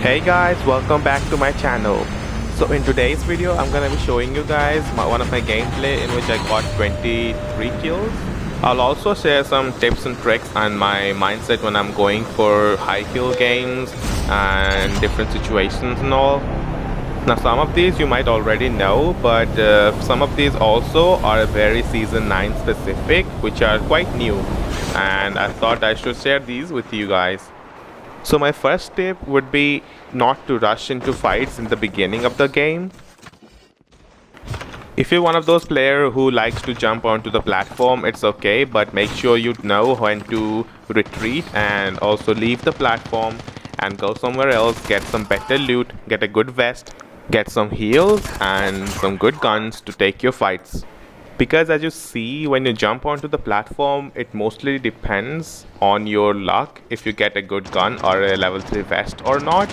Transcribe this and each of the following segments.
Hey guys, welcome back to my channel. So in today's video, I'm gonna be showing you guys one of my gameplay in which I got 23 kills. I'll also share some tips and tricks and my mindset when I'm going for high kill games and different situations and all. Now some of these you might already know, but some of these also are very season 9 specific, which are quite new, and I thought I should share these with you guys. So my first tip would be not to rush into fights in the beginning of the game. If you're one of those players who likes to jump onto the platform, it's okay, but make sure you know when to retreat and also leave the platform and go somewhere else, get some better loot, get a good vest, get some heals and some good guns to take your fights. Because as you see, when you jump onto the platform, it mostly depends on your luck if you get a good gun or a level 3 vest or not.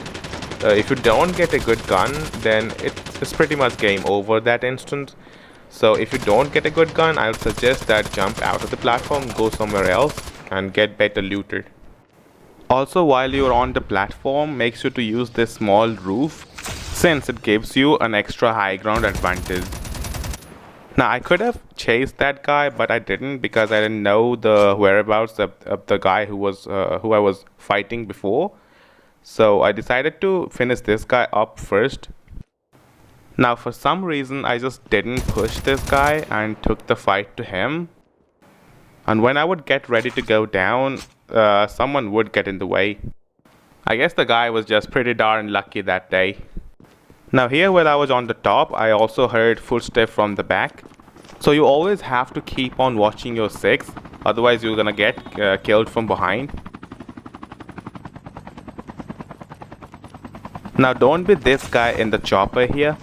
If you don't get a good gun, then it's pretty much game over that instant. So if you don't get a good gun, I'll suggest that jump out of the platform, go somewhere else and get better looted. Also, while you're on the platform, make sure to use this small roof since it gives you an extra high ground advantage. Now I could have chased that guy, but I didn't because I didn't know the whereabouts of the guy who I was fighting before. So I decided to finish this guy up first. Now for some reason I just didn't push this guy and took the fight to him. And when I would get ready to go down, someone would get in the way. I guess the guy was just pretty darn lucky that day. Now here while I was on the top, I also heard footsteps from the back. So you always have to keep on watching your 6, otherwise you're gonna get killed from behind. Now don't be this guy in the chopper here.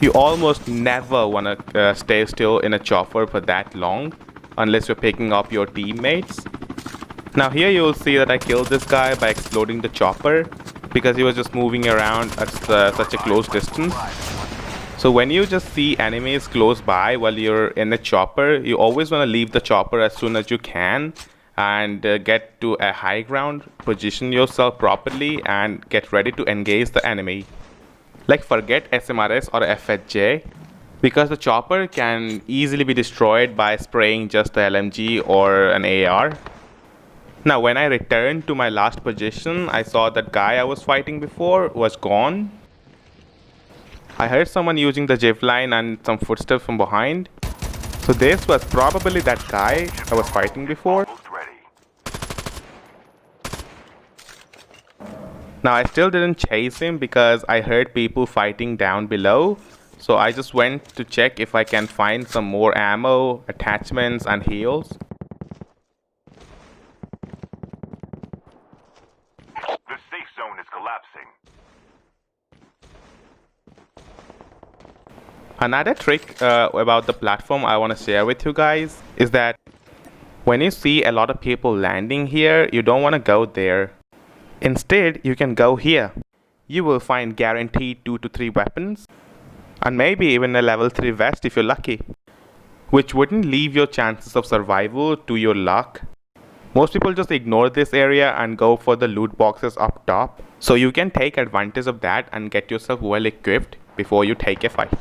You almost never wanna stay still in a chopper for that long, unless you're picking up your teammates. Now here you'll see that I killed this guy by exploding the chopper, because he was just moving around at such a close distance. So when you just see enemies close by while you're in a chopper, you always want to leave the chopper as soon as you can and get to a high ground, position yourself properly and get ready to engage the enemy. Like forget SMRS or FHJ, because the chopper can easily be destroyed by spraying just the LMG or an AR. Now when I returned to my last position, I saw that guy I was fighting before was gone. I heard someone using the zip line and some footsteps from behind. So this was probably that guy I was fighting before. Now I still didn't chase him because I heard people fighting down below. So I just went to check if I can find some more ammo, attachments and heals. Another trick about the platform I want to share with you guys is that when you see a lot of people landing here, you don't want to go there. Instead, you can go here. You will find guaranteed 2 to 3 weapons and maybe even a level 3 vest if you're lucky, which wouldn't leave your chances of survival to your luck. Most people just ignore this area and go for the loot boxes up top. So you can take advantage of that and get yourself well equipped before you take a fight.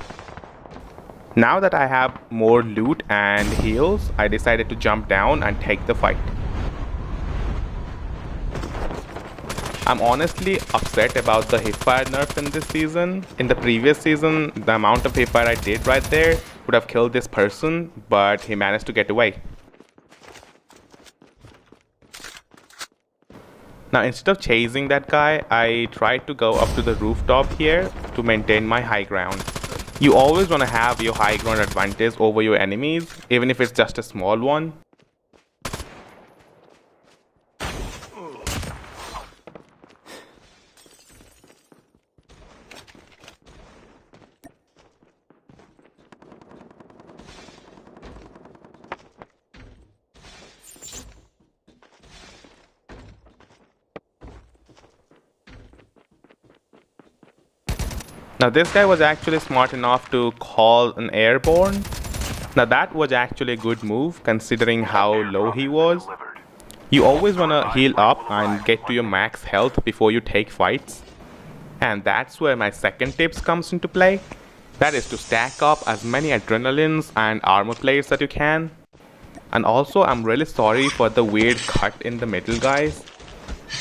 Now that I have more loot and heals, I decided to jump down and take the fight. I'm honestly upset about the hipfire nerf in this season. In the previous season, the amount of hipfire I did right there would have killed this person, but he managed to get away. Now instead of chasing that guy, I tried to go up to the rooftop here to maintain my high ground. You always want to have your high ground advantage over your enemies, even if it's just a small one. Now this guy was actually smart enough to call an airborne. Now that was actually a good move considering how low he was. You always want to heal up and get to your max health before you take fights. And that's where my second tips comes into play. That is to stack up as many adrenalines and armor plates that you can. And also, I'm really sorry for the weird cut in the middle, guys.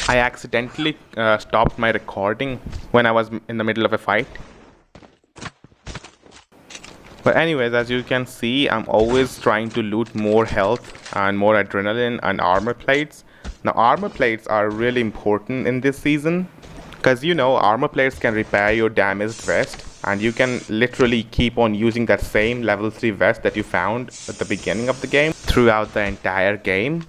I accidentally stopped my recording when I was in the middle of a fight. But anyways, as you can see, I'm always trying to loot more health and more adrenaline and armor plates. Now, armor plates are really important in this season because you know, armor plates can repair your damaged vest, and you can literally keep on using that same level 3 vest that you found at the beginning of the game throughout the entire game.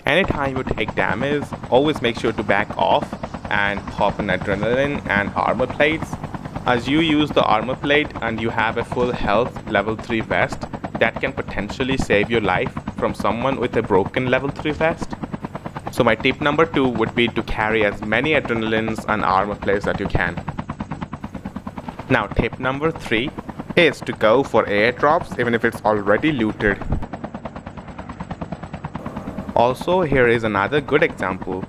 Anytime you take damage, always make sure to back off and pop an adrenaline and armor plates. As you use the armor plate and you have a full health level 3 vest, that can potentially save your life from someone with a broken level 3 vest. So my tip number 2 would be to carry as many adrenalines and armor plates that you can. Now tip number 3 is to go for airdrops even if it's already looted. Also, here is another good example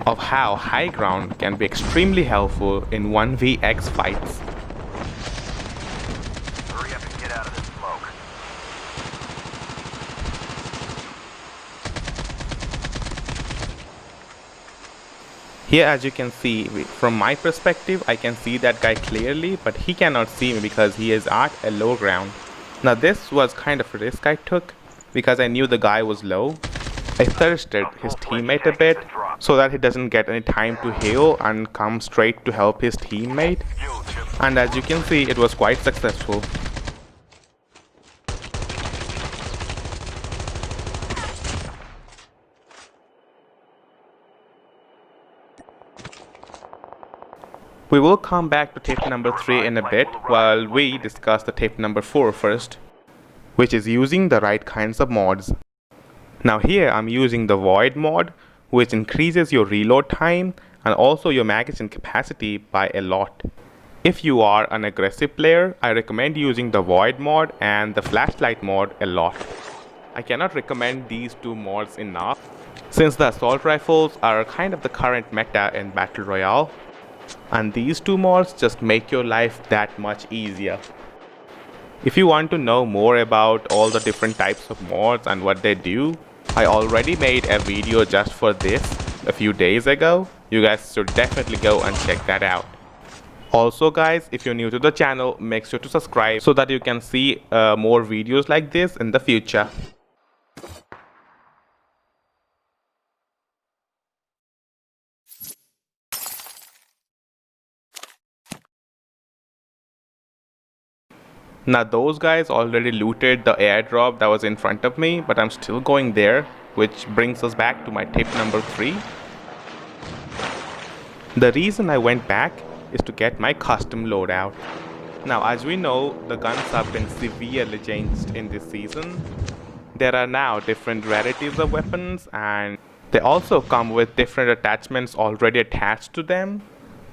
of how high ground can be extremely helpful in 1vx fights. Hurry up and get out of this smoke. Here, as you can see, from my perspective, I can see that guy clearly, but he cannot see me because he is at a low ground. Now this was kind of a risk I took because I knew the guy was low. I thirsted his teammate a bit so that he doesn't get any time to heal and come straight to help his teammate. And as you can see, it was quite successful. We will come back to tip number 3 in a bit while we discuss the tip number 4 first, which is using the right kinds of mods. Now here I'm using the Void mod, which increases your reload time and also your magazine capacity by a lot. If you are an aggressive player, I recommend using the Void mod and the Flashlight mod a lot. I cannot recommend these two mods enough, since the assault rifles are kind of the current meta in Battle Royale, and these two mods just make your life that much easier. If you want to know more about all the different types of mods and what they do, I already made a video just for this a few days ago. You guys should definitely go and check that out. Also guys, if you're new to the channel, make sure to subscribe so that you can see more videos like this in the future. Now those guys already looted the airdrop that was in front of me, but I'm still going there, which brings us back to my tip number 3. The reason I went back is to get my custom loadout. Now as we know, the guns have been severely changed in this season. There are now different rarities of weapons, and they also come with different attachments already attached to them,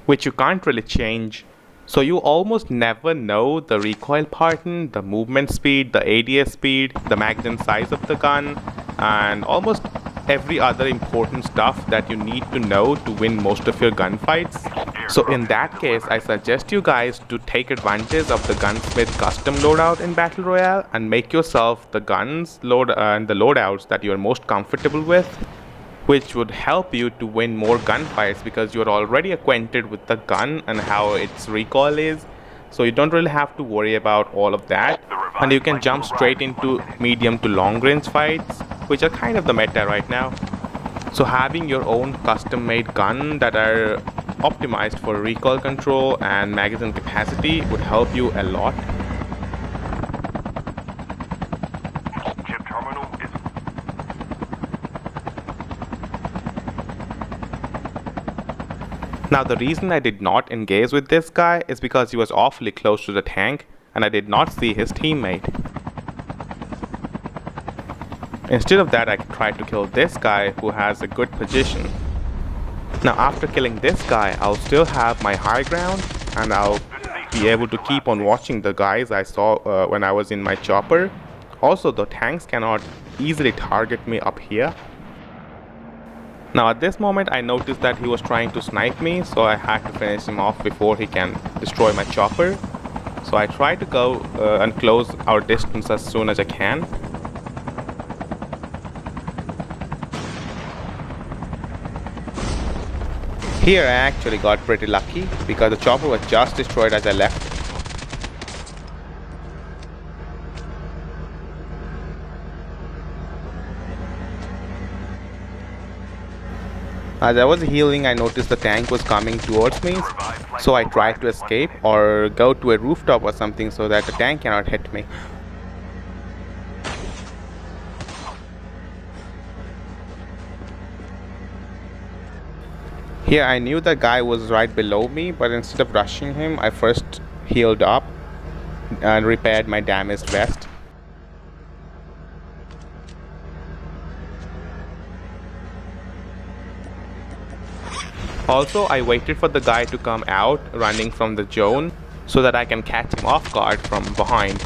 which you can't really change. So you almost never know the recoil pattern, the movement speed, the ADS speed, the magazine size of the gun, and almost every other important stuff that you need to know to win most of your gunfights. So in that case, I suggest you guys to take advantage of the gunsmith custom loadout in Battle Royale and make yourself the guns and the loadouts that you're most comfortable with, which would help you to win more gunfights because you're already acquainted with the gun and how its recoil is. So you don't really have to worry about all of that, and you can jump straight into medium to long range fights, which are kind of the meta right now. So having your own custom made gun that are optimized for recoil control and magazine capacity would help you a lot. Now the reason I did not engage with this guy is because he was awfully close to the tank and I did not see his teammate. Instead of that, I tried to kill this guy who has a good position. Now after killing this guy, I'll still have my high ground and I'll be able to keep on watching the guys I saw when I was in my chopper. Also, the tanks cannot easily target me up here. Now at this moment I noticed that he was trying to snipe me, so I had to finish him off before he can destroy my chopper. So I tried to go and close our distance as soon as I can. Here I actually got pretty lucky because the chopper was just destroyed as I left. As I was healing, I noticed the tank was coming towards me, so I tried to escape or go to a rooftop or something so that the tank cannot hit me. Here I knew the guy was right below me, but instead of rushing him, I first healed up and repaired my damaged vest. Also, I waited for the guy to come out running from the zone so that I can catch him off guard from behind.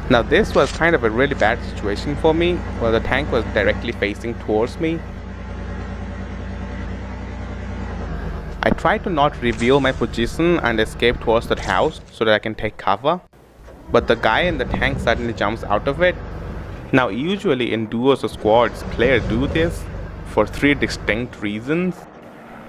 Now this was kind of a really bad situation for me, where the tank was directly facing towards me. I tried to not reveal my position and escape towards that house so that I can take cover. But the guy in the tank suddenly jumps out of it. Now usually in duos or squads, players do this for 3 distinct reasons.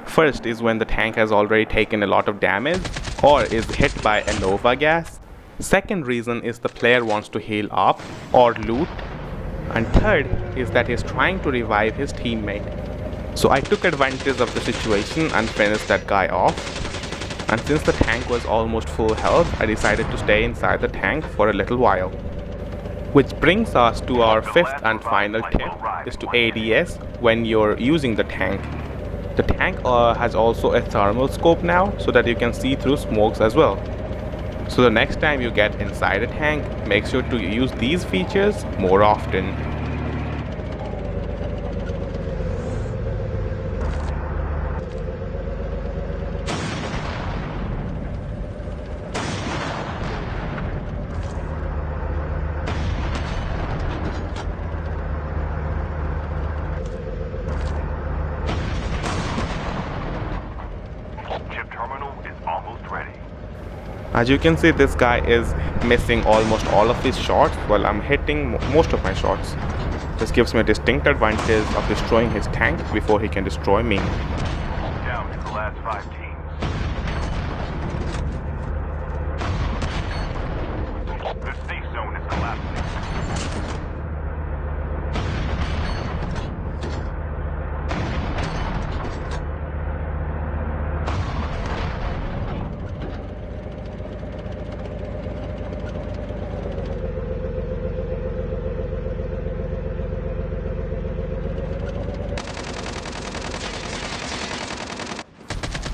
First is when the tank has already taken a lot of damage or is hit by a Nova gas. Second reason is the player wants to heal up or loot. And third is that he's trying to revive his teammate. So I took advantage of the situation and finished that guy off. And since the tank was almost full health, I decided to stay inside the tank for a little while. Which brings us to our 5th and final tip, is to ADS when you're using the tank. The tank has also a thermal scope now, so that you can see through smokes as well. So the next time you get inside a tank, make sure to use these features more often. As you can see, this guy is missing almost all of his shots while I'm hitting most of my shots. This gives me a distinct advantage of destroying his tank before he can destroy me. Down to the last 5 teams. The safe zone is collapsing.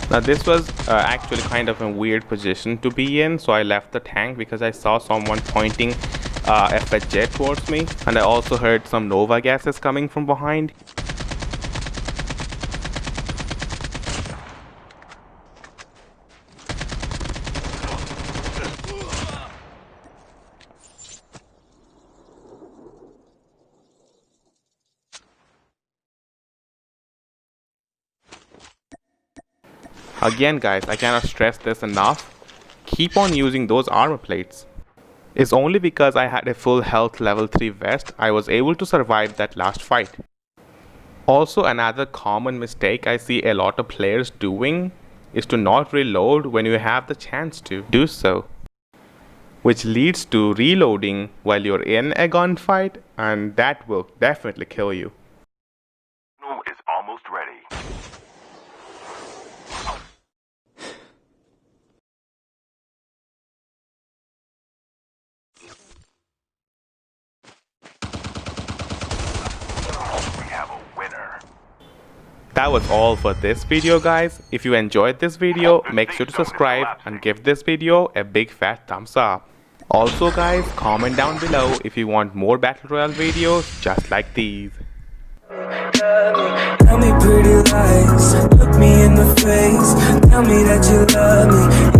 Now this was actually kind of a weird position to be in, so I left the tank because I saw someone pointing a jet towards me, and I also heard some Nova gases coming from behind. Again guys, I cannot stress this enough. Keep on using those armor plates. It's only because I had a full health level 3 vest I was able to survive that last fight. Also, another common mistake I see a lot of players doing is to not reload when you have the chance to do so, which leads to reloading while you're in a gunfight, and that will definitely kill you. Is almost ready. That was all for this video guys. If you enjoyed this video, make sure to subscribe and give this video a big fat thumbs up. Also guys, comment down below if you want more Battle Royale videos just like these. Tell me pretty lies, look me in the face, tell me that you love me.